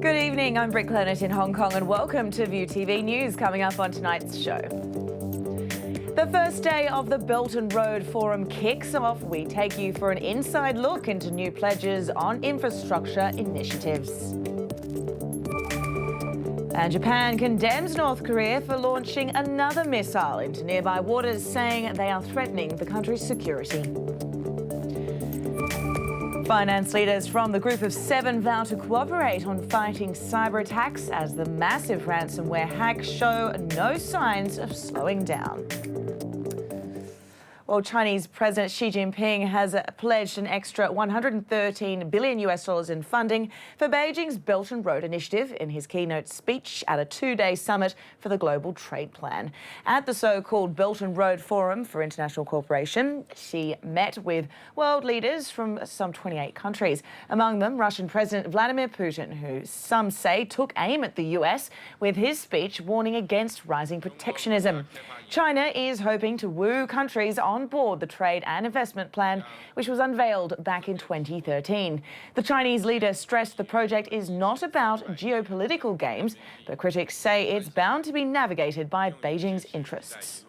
Good evening, I'm Britt Clennett in Hong Kong and welcome to ViuTV News. Coming up on tonight's show. The first day of the Belt and Road Forum kicks off. We take you for an inside look into new pledges on infrastructure initiatives. And Japan condemns North Korea for launching another missile into nearby waters, saying they are threatening the country's security. Finance leaders from the Group of Seven vow to cooperate on fighting cyber attacks as the massive ransomware hacks show no signs of slowing down. Well, Chinese President Xi Jinping has pledged an extra $113 billion in funding for Beijing's Belt and Road Initiative in his keynote speech at a two-day summit for the Global Trade Plan. At the so-called Belt and Road Forum for International Cooperation, Xi met with world leaders from some 28 countries, among them Russian President Vladimir Putin, who some say took aim at the US with his speech warning against rising protectionism. China is hoping to woo countries on board the trade and investment plan, which was unveiled back in 2013. The Chinese leader stressed the project is not about geopolitical games, but critics say it's bound to be navigated by Beijing's interests.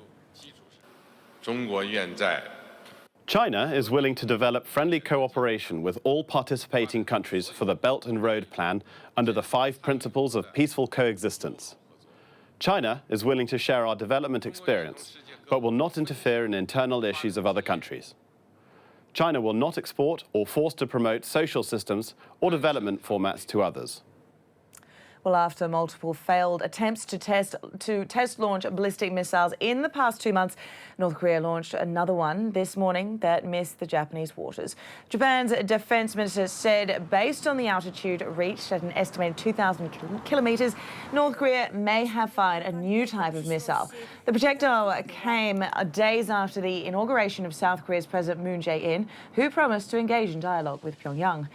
China is willing to develop friendly cooperation with all participating countries for the Belt and Road Plan under the 5 principles of peaceful coexistence. China is willing to share our development experience, but will not interfere in internal issues of other countries. China will not export or force to promote social systems or development formats to others. Well, after multiple failed attempts to test launch ballistic missiles in the past 2 months, North Korea launched another one this morning that missed the Japanese waters. Japan's defense minister said based on the altitude reached at an estimated 2,000 kilometers, North Korea may have fired a new type of missile. The projectile came days after the inauguration of South Korea's President Moon Jae-in, who promised to engage in dialogue with Pyongyang.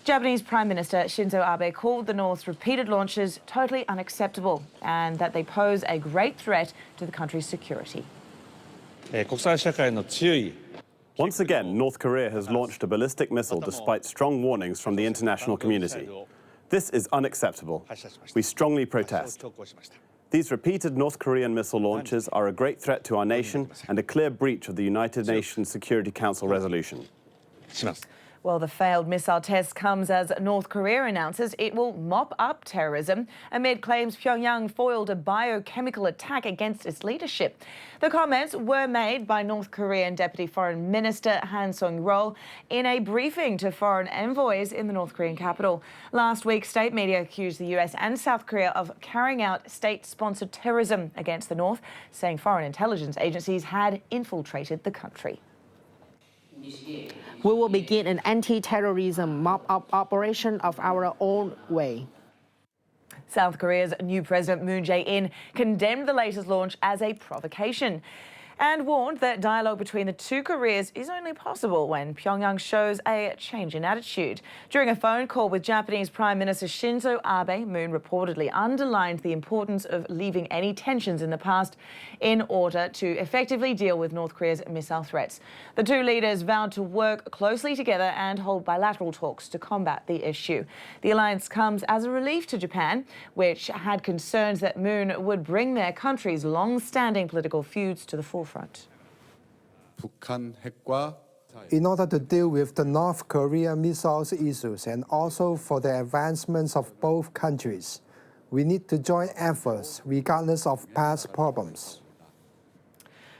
Japanese Prime Minister Shinzo Abe called the North's repeated launches totally unacceptable and that they pose a great threat to the country's security. Once again, North Korea has launched a ballistic missile despite strong warnings from the international community. This is unacceptable. We strongly protest. These repeated North Korean missile launches are a great threat to our nation and a clear breach of the United Nations Security Council resolution. Well, the failed missile test comes as North Korea announces it will mop up terrorism amid claims Pyongyang foiled a biochemical attack against its leadership. The comments were made by North Korean Deputy Foreign Minister Han Song-ro in a briefing to foreign envoys in the North Korean capital. Last week, state media accused the US and South Korea of carrying out state-sponsored terrorism against the North, saying foreign intelligence agencies had infiltrated the country. We will begin an anti-terrorism mop-up operation of our own way. South Korea's new President Moon Jae-in condemned the latest launch as a provocation and warned that dialogue between the two Koreas is only possible when Pyongyang shows a change in attitude. During a phone call with Japanese Prime Minister Shinzo Abe, Moon reportedly underlined the importance of leaving any tensions in the past in order to effectively deal with North Korea's missile threats. The two leaders vowed to work closely together and hold bilateral talks to combat the issue. The alliance comes as a relief to Japan, which had concerns that Moon would bring their country's long-standing political feuds to the forefront. In order to deal with the North Korea missiles issues and also for the advancements of both countries, we need to join efforts regardless of past problems.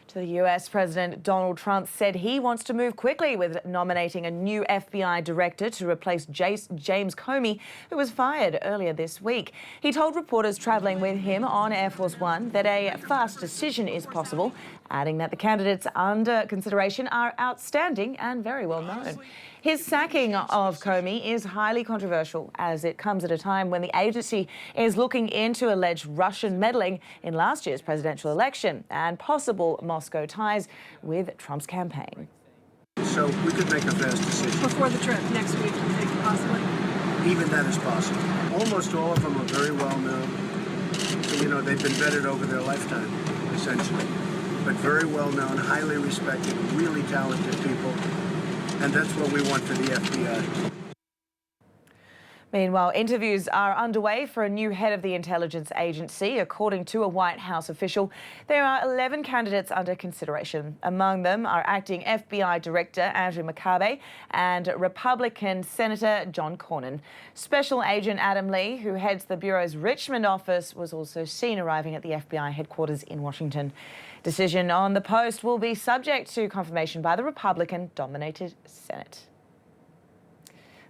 To the US, President Donald Trump said he wants to move quickly with nominating a new FBI director to replace James Comey, who was fired earlier this week. He told reporters traveling with him on Air Force One that a fast decision is possible, adding that the candidates under consideration are outstanding and very well known. His sacking of Comey is highly controversial as it comes at a time when the agency is looking into alleged Russian meddling in last year's presidential election and possible Moscow ties with Trump's campaign. So we could make a fast decision. Before the trip next week, you think possibly? Even that is possible. Almost all of them are very well known. You know, they've been vetted over their lifetime, essentially. But very well known, highly respected, really talented people. And that's what we want for the FBI. Meanwhile, interviews are underway for a new head of the intelligence agency. According to a White House official, there are 11 candidates under consideration. Among them are acting FBI Director Andrew McCabe and Republican Senator John Cornyn. Special Agent Adam Lee, who heads the Bureau's Richmond office, was also seen arriving at the FBI headquarters in Washington. Decision on the post will be subject to confirmation by the Republican-dominated Senate.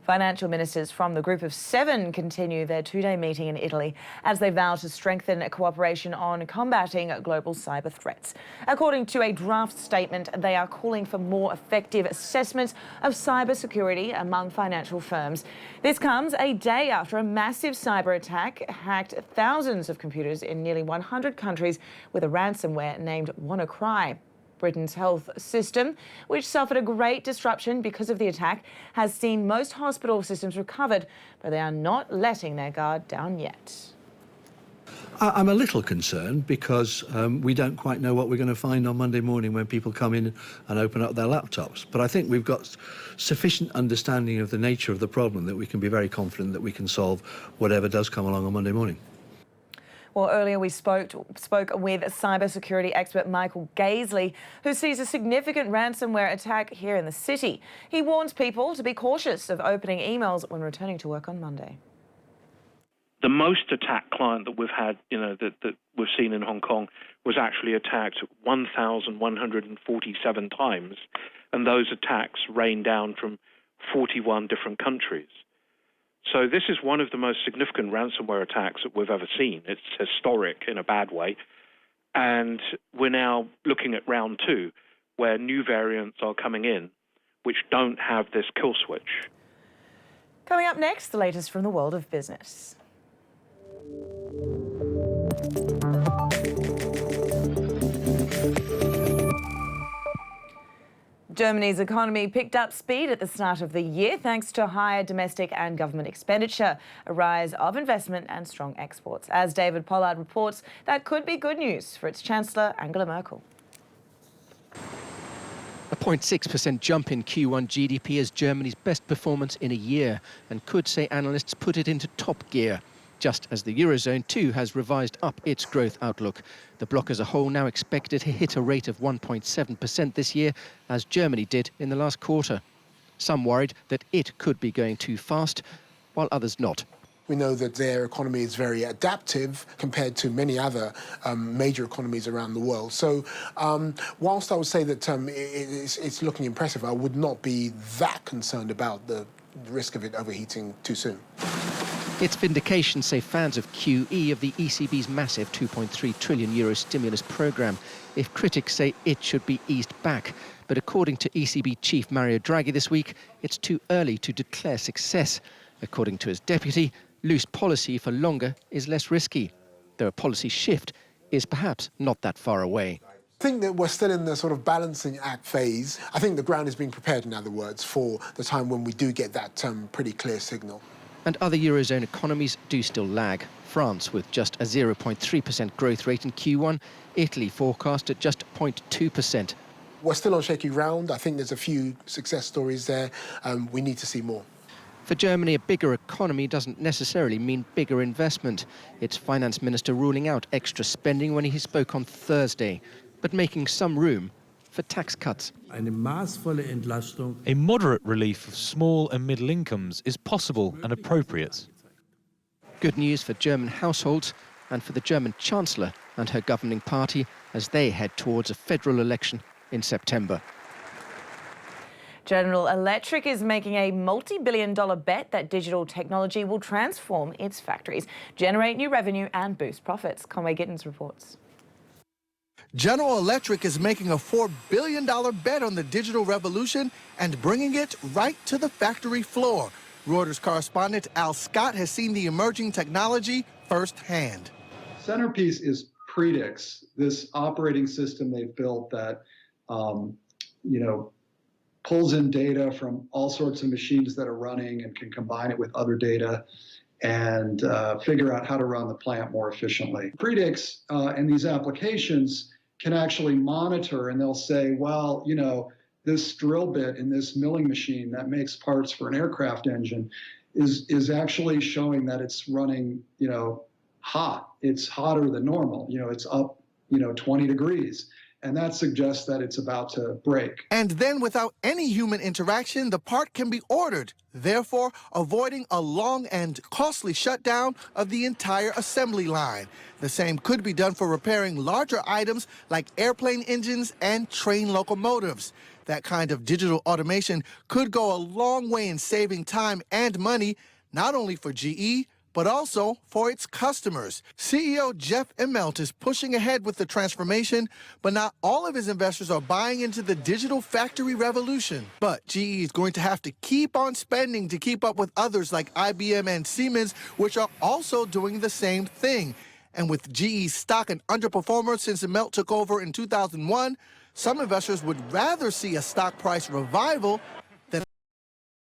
Financial ministers from the Group of Seven continue their two-day meeting in Italy as they vow to strengthen cooperation on combating global cyber threats. According to a draft statement, they are calling for more effective assessments of cybersecurity among financial firms. This comes a day after a massive cyber attack hacked thousands of computers in nearly 100 countries with a ransomware named WannaCry. Britain's health system, which suffered a great disruption because of the attack, has seen most hospital systems recovered, but they are not letting their guard down yet. I'm a little concerned because we don't quite know what we're going to find on Monday morning when people come in and open up their laptops. But I think we've got sufficient understanding of the nature of the problem that we can be very confident that we can solve whatever does come along on Monday morning. Well, earlier we spoke with cybersecurity expert Michael Gaisley, who sees a significant ransomware attack here in the city. He warns people to be cautious of opening emails when returning to work on Monday. The most attacked client that we've had, that we've seen in Hong Kong was actually attacked 1,147 times, and those attacks rained down from 41 different countries. So this is one of the most significant ransomware attacks that we've ever seen. It's historic in a bad way. And we're now looking at round two, where new variants are coming in, which don't have this kill switch. Coming up next, the latest from the world of business. Germany's economy picked up speed at the start of the year thanks to higher domestic and government expenditure, a rise of investment and strong exports. As David Pollard reports, that could be good news for its Chancellor Angela Merkel. A 0.6% jump in Q1 GDP is Germany's best performance in a year and could, say analysts, put it into top gear. Just as the Eurozone too has revised up its growth outlook. The bloc as a whole now expected to hit a rate of 1.7% this year, as Germany did in the last quarter. Some worried that it could be going too fast, while others not. We know that their economy is very adaptive compared to many other major economies around the world. So whilst I would say that it's looking impressive, I would not be that concerned about the risk of it overheating too soon. It's vindication, say fans of QE, of the ECB's massive €2.3 trillion stimulus programme, if critics say it should be eased back. But according to ECB chief Mario Draghi this week, it's too early to declare success. According to his deputy, loose policy for longer is less risky, though a policy shift is perhaps not that far away. I think that we're still in the sort of balancing act phase. I think the ground is being prepared, in other words, for the time when we do get that pretty clear signal. And other Eurozone economies do still lag. France with just a 0.3% growth rate in Q1, Italy forecast at just 0.2%. We're still on shaky ground. I think there's a few success stories there. We need to see more. For Germany, a bigger economy doesn't necessarily mean bigger investment. Its finance minister ruling out extra spending when he spoke on Thursday, but making some room for tax cuts. A moderate relief of small and middle incomes is possible and appropriate. Good news for German households and for the German Chancellor and her governing party as they head towards a federal election in September. General Electric is making a multi-billion-dollar bet that digital technology will transform its factories, generate new revenue and boost profits. Conway Gittins reports. General Electric is making a $4 billion bet on the digital revolution and bringing it right to the factory floor. Reuters correspondent Al Scott has seen the emerging technology firsthand. Centerpiece is Predix, this operating system they've built that, pulls in data from all sorts of machines that are running and can combine it with other data and figure out how to run the plant more efficiently. Predix and these applications can actually monitor, and they'll say, well, this drill bit in this milling machine that makes parts for an aircraft engine is actually showing that it's running, hot. It's hotter than normal. It's up, 20 degrees. And that suggests that it's about to break. And then without any human interaction, the part can be ordered, therefore avoiding a long and costly shutdown of the entire assembly line. The same could be done for repairing larger items like airplane engines and train locomotives. That kind of digital automation could go a long way in saving time and money, not only for GE, but also for its customers. CEO Jeff Immelt is pushing ahead with the transformation, but not all of his investors are buying into the digital factory revolution. But GE is going to have to keep on spending to keep up with others like IBM and Siemens, which are also doing the same thing. And with GE's stock an underperformer since Immelt took over in 2001, some investors would rather see a stock price revival